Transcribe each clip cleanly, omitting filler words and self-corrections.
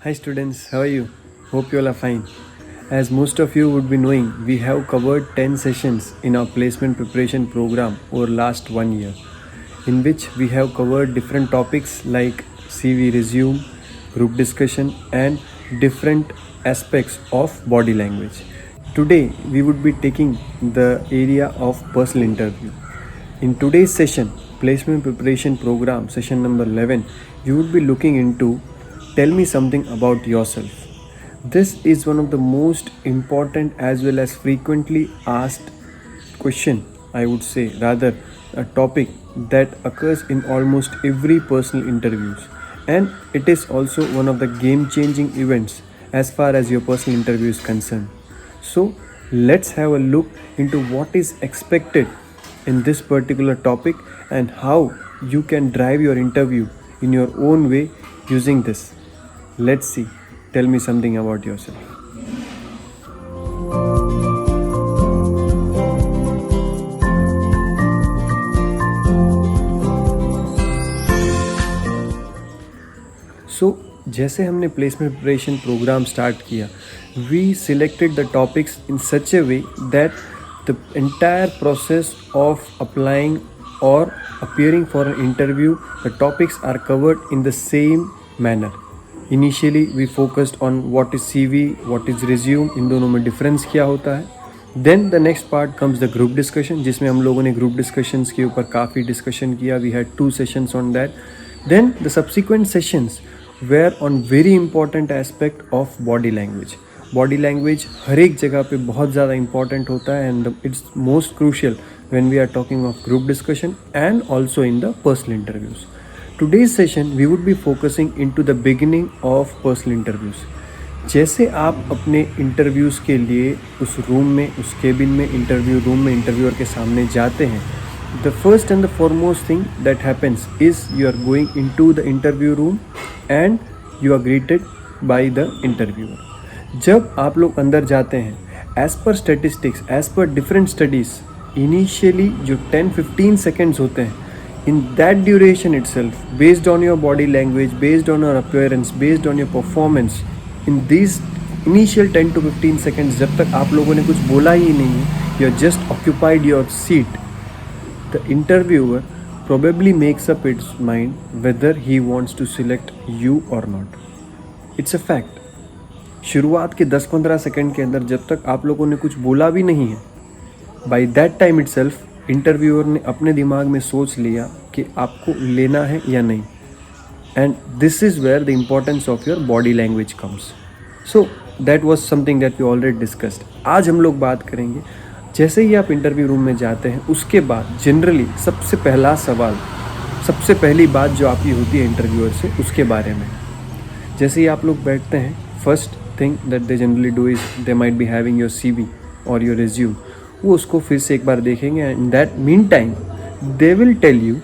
Hi students, how are you? Hope you all are fine. As most of you would be knowing, we have covered 10 sessions in our placement preparation program over last 1 year, in which we have covered different topics like CV resume, group discussion and different aspects of body language. Today we would be taking the area of personal interview. In today's session, placement preparation program session number 11, we would be looking into tell me something about yourself. This is one of the most important as well as frequently asked question, I would say, rather a topic that occurs in almost every personal interviews, and it is also one of the game changing events as far as your personal interview is concerned. So let's have a look into what is expected in this particular topic and how you can drive your interview in your own way using this. Let's see. Tell me something about yourself. So, जैसे हमने placement preparation program start किया, we selected the topics in such a way that the entire process of applying और appearing for an interview, the topics are covered in the same manner. Initially we focused on what is CV, what is resume, इन दोनों में difference क्या होता है. Then the next part comes the group discussion, जिसमें हम लोगों ने group discussions के ऊपर काफ़ी discussion किया. We had 2 sessions on that. Then the subsequent sessions were on very important aspect of body language. Body language हर एक जगह पे बहुत ज़्यादा important होता है and it's most crucial when we are talking of group discussion and also in the personal interviews. Today's session we would be focusing into the beginning of personal interviews. जैसे आप अपने इंटरव्यूज़ के लिए उस room में, उस cabin में, interview room में इंटरव्यूअर के सामने जाते हैं, the first and the foremost thing that happens is you are going into the interview room and you are greeted by the interviewer. जब आप लोग अंदर जाते हैं, as per statistics, as per different studies, initially जो 10-15 seconds होते हैं, in that duration itself, based on your body language, based on your appearance, based on your performance, in these initial 10 to 15 seconds, जब तक आप लोगों ने कुछ बोला ही नहीं है, you are just occupied your seat, the interviewer probably makes up its mind whether he wants to select you or not. It's a fact. शुरुआत के 10-15 सेकंड के अंदर जब तक आप लोगों ने कुछ बोला भी नहीं है, by that time itself interviewer ने अपने दिमाग में सोच लिया कि आपको लेना है या नहीं. And this is where the importance of your body language comes. So that was something that we already discussed. आज हम लोग बात करेंगे जैसे ही आप इंटरव्यू रूम में जाते हैं, उसके बाद जनरली सबसे पहला सवाल, सबसे पहली बात जो आपकी होती है इंटरव्यूअर से, उसके बारे में. जैसे ही आप लोग बैठते हैं, first thing that they generally do is they might be having your CV और योर रिज्यूम. वो उसको फिर से एक बार देखेंगे and that mean time they will tell you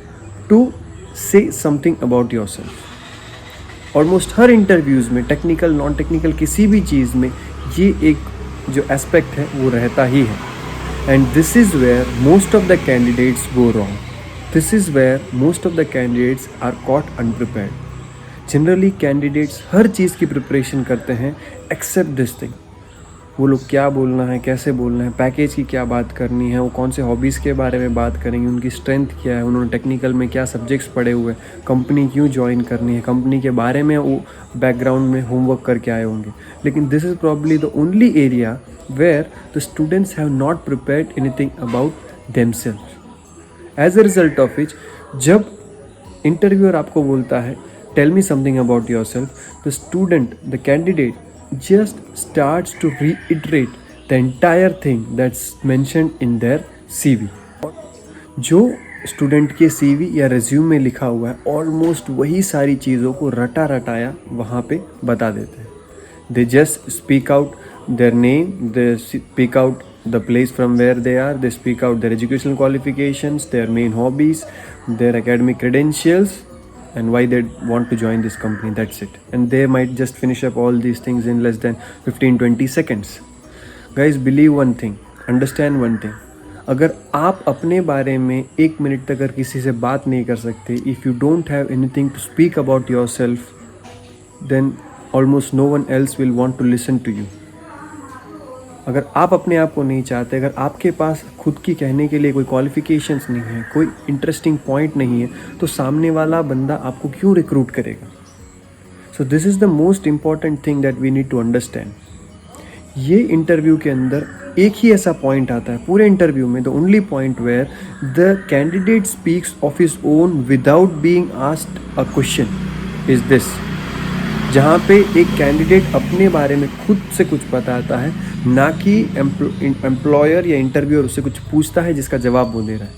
to say something about yourself. Almost हर इंटरव्यूज़ में, टेक्निकल नॉन टेक्निकल किसी भी चीज़ में, ये एक जो एस्पेक्ट है वो रहता ही है. And this is where most of the candidates go wrong. This is where most of the candidates are caught unprepared. Generally candidates हर चीज़ की प्रिपरेशन करते हैं एक्सेप्ट दिस थिंग. वो लोग क्या बोलना है, कैसे बोलना है, पैकेज की क्या बात करनी है, वो कौन से हॉबीज़ के बारे में बात करेंगे, उनकी स्ट्रेंथ क्या है, उन्होंने टेक्निकल में क्या सब्जेक्ट्स पढ़े हुए, कंपनी क्यों ज्वाइन करनी है, कंपनी के बारे में वो बैकग्राउंड में होमवर्क करके आए होंगे. लेकिन this is probably the only area where the students have not prepared anything about themselves. As a result of which जब इंटरव्यूअर आपको बोलता है tell me something about yourself, the student, the candidate just starts to reiterate the entire thing that's mentioned in their CV. जो student के CV या resume में लिखा हुआ है, ऑलमोस्ट वही सारी चीज़ों को रटा रटाया वहाँ पे बता देते हैं. They just speak out their name, they speak out the place from where they are, they speak out their educational qualifications, their main hobbies, their academic credentials, and why they want to join this company. That's it. And they might just finish up all these things in less than 15-20 seconds. Guys, believe one thing, understand one thing. अगर आप अपने बारे में 1 minute तक अगर किसी से बात नहीं कर सकते, if you don't have anything to speak about yourself, then almost no one else will want to listen to you. अगर आप अपने आप को नहीं चाहते, अगर आपके पास खुद की कहने के लिए कोई क्वालिफिकेशंस नहीं है, कोई इंटरेस्टिंग पॉइंट नहीं है, तो सामने वाला बंदा आपको क्यों रिक्रूट करेगा? So this is the most important thing that we need to understand. ये इंटरव्यू के अंदर एक ही ऐसा पॉइंट आता है पूरे इंटरव्यू में, the only point where the candidate speaks of his own without being asked a question is this, जहाँ पे एक कैंडिडेट अपने बारे में खुद से कुछ बताता है, ना कि एम्प्लॉयर या इंटरव्यूअर उससे कुछ पूछता है जिसका जवाब वो दे रहा है.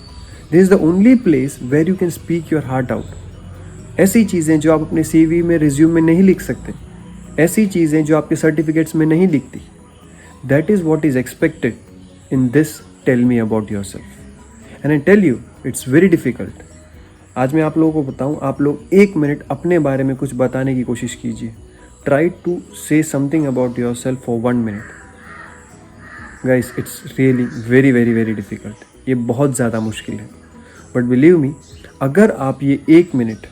This is the only place where you can speak your heart out. ऐसी चीज़ें जो आप अपने CV में, रिज्यूम में नहीं लिख सकते, ऐसी चीज़ें जो आपके सर्टिफिकेट्स में नहीं लिखती, that is what is expected in this tell me about yourself. And I tell you it's very difficult. आज मैं आप लोगों को बताऊं, आप लोग 1 मिनट अपने बारे में कुछ बताने की कोशिश कीजिए. Try to say something about yourself for 1 minute. Guys, it's really very very very difficult. ये बहुत ज़्यादा मुश्किल है. बट बिलीव मी, अगर आप ये 1 मिनट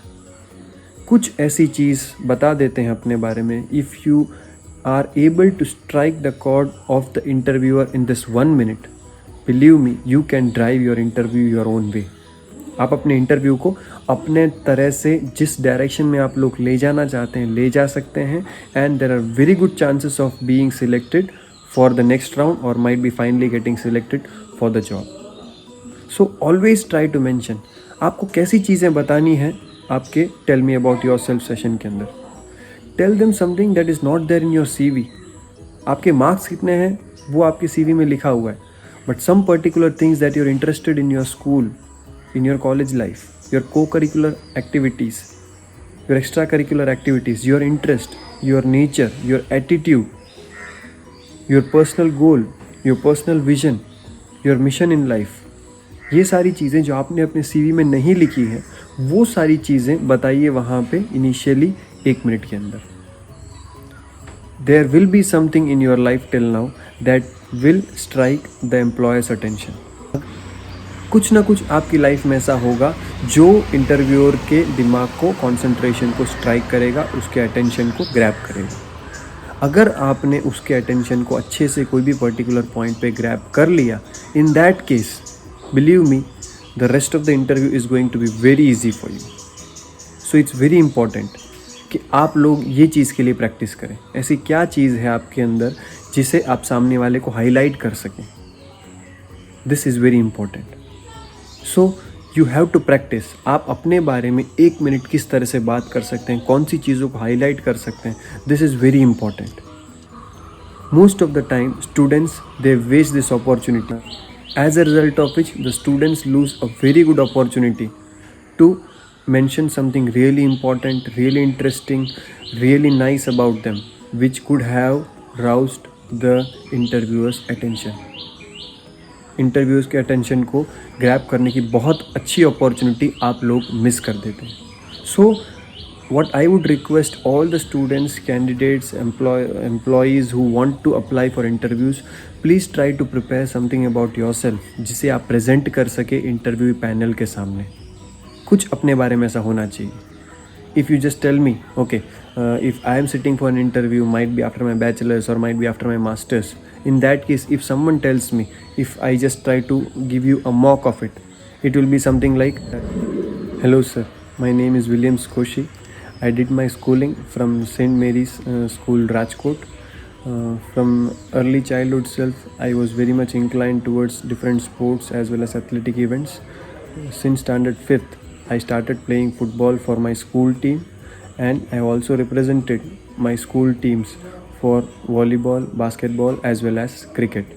कुछ ऐसी चीज़ बता देते हैं अपने बारे में, if you are able to strike the chord of the interviewer in this 1 minute, believe me, you can drive your interview your own way. आप अपने इंटरव्यू को अपने तरह से जिस डायरेक्शन में आप लोग ले जाना चाहते हैं ले जा सकते हैं. And there are very good chances of being selected for the next round और might be finally getting selected for the job. So always try to mention आपको कैसी चीज़ें बतानी है आपके tell me about yourself session के अंदर. Tell them something that is not there in your CV. आपके मार्क्स कितने हैं वो आपके CV में लिखा हुआ है, but some particular things that you are interested in your school, in your college life, your co-curricular activities, your extracurricular activities, your interest, your nature, your attitude, your personal goal, your personal vision, your mission in life. ये सारी चीज़ें जो आपने अपने CV में नहीं लिखी हैं, वो सारी चीज़ें बताइए वहाँ पे इनिशियली 1 मिनट के अंदर. There will be something in your life till now that will strike the employer's attention. कुछ ना कुछ आपकी लाइफ में ऐसा होगा जो इंटरव्यूअर के दिमाग को, कंसंट्रेशन को स्ट्राइक करेगा, उसके अटेंशन को ग्रैब करेगा. अगर आपने उसके अटेंशन को अच्छे से कोई भी पर्टिकुलर पॉइंट पे ग्रैब कर लिया, in that case believe me, the rest of the interview is going to be very easy for you. So it's very important कि आप लोग ये चीज़ के लिए प्रैक्टिस करें. ऐसी क्या चीज़ है आपके अंदर जिसे आप सामने वाले को हाईलाइट कर सकें. This is very important. So you have to practice. आप अपने बारे में 1 मिनट किस तरह से बात कर सकते हैं, कौन सी चीज़ों को हाईलाइट कर सकते हैं, this is very important. Most of the time students they waste this opportunity, as a result of which the students lose a very good opportunity to mention something really important, really interesting, really nice about them, which could have roused the interviewer's attention. Interviews के attention को grab करने की बहुत अच्छी opportunity आप लोग miss कर देते हैं. सो what I would request all the students, candidates, employees who want to apply for interviews, please try to prepare something about yourself जिसे आप प्रेजेंट कर सके इंटरव्यू पैनल के सामने. कुछ अपने बारे में ऐसा होना चाहिए. If you just tell me, okay, if I am sitting for an interview, might be after my bachelor's or might be after my master's, in that case, if someone tells me, if I just try to give you a mock of it, it will be something like, hello sir, my name is William Skoshi. I did my schooling from St. Mary's School, Rajkot. From early childhood self, I was very much inclined towards different sports as well as athletic events. Since standard 5th, I started playing football for my school team, and I also represented my school teams for volleyball, basketball as well as cricket.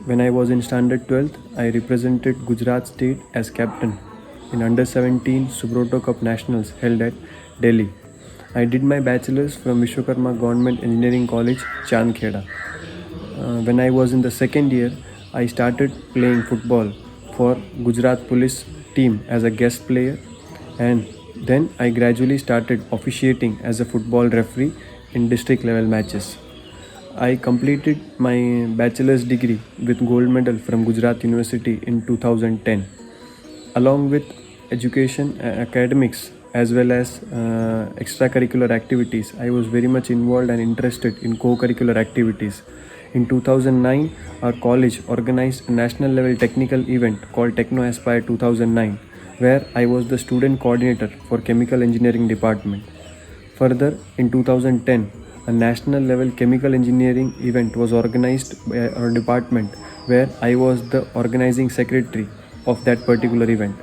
When I was in standard 12th, I represented Gujarat State as captain in under 17 Subroto Cup Nationals held at Delhi. I did my bachelor's from Vishwakarma Government Engineering College, Chandkheda. When I was in the second year, I started playing football for Gujarat Police team as a guest player, and then I gradually started officiating as a football referee in district level matches. I completed my bachelor's degree with gold medal from Gujarat University in 2010. Along with education academics, as well as extracurricular activities. I was very much involved and interested in co-curricular activities. In 2009, our college organized a national level technical event called Techno Aspire 2009, where I was the student coordinator for chemical engineering department. Further, in 2010, a national level chemical engineering event was organized by our department, where I was the organizing secretary of that particular event.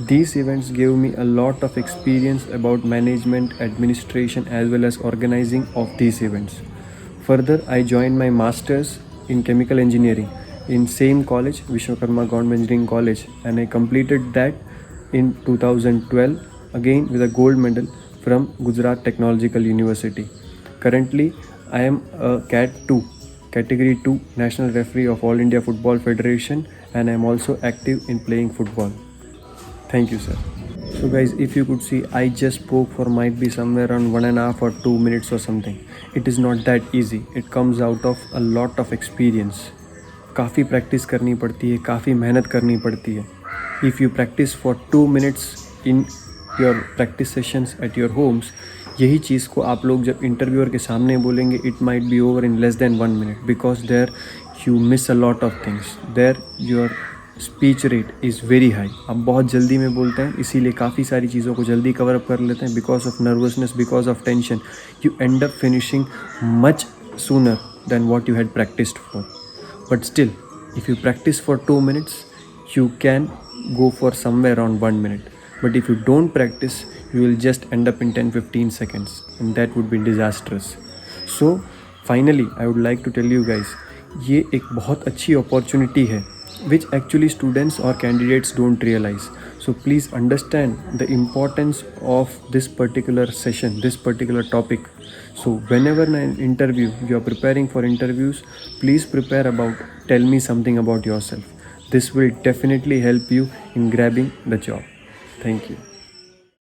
These events gave me a lot of experience about management, administration, as well as organizing of these events. Further, I joined my masters in chemical engineering in same college, Vishwakarma Government Engineering College, and I completed that in 2012 again with a gold medal from Gujarat Technological University. Currently, I am a CAT 2, Category 2 National Referee of All India Football Federation, and I am also active in playing football. Thank you, sir. So guys, if you could see, I just spoke for might be somewhere around 1.5 or 2 minutes or something. It is not that easy. It comes out of a lot of experience. काफ़ी practice करनी पड़ती है, काफ़ी मेहनत करनी पड़ती है. If you practice for 2 minutes in your practice sessions at your homes, यही चीज़ को आप लोग जब इंटरव्यूअर के सामने बोलेंगे, it might be over in less than 1 minute, because there you miss a lot of things. There your speech rate is very high. आप बहुत जल्दी में बोलते हैं, इसीलिए काफ़ी सारी चीज़ों को जल्दी कवर अप कर लेते हैं. Because of nervousness, because of tension, you and up finishing much sooner than what you had practised for. But still, if you practice for 2 minutes, you can go for somewhere around 1 minute. But if you don't practice, you will just end up in 10-15 seconds, and that would be disastrous. So finally, I would like to tell you guys, ये एक बहुत अच्छी opportunity है which actually students or candidates don't realize. So please understand the importance of this particular session, this particular topic. So whenever in an interview you are preparing for interviews, please prepare about tell me something about yourself. This will definitely help you in grabbing the job. Thank you.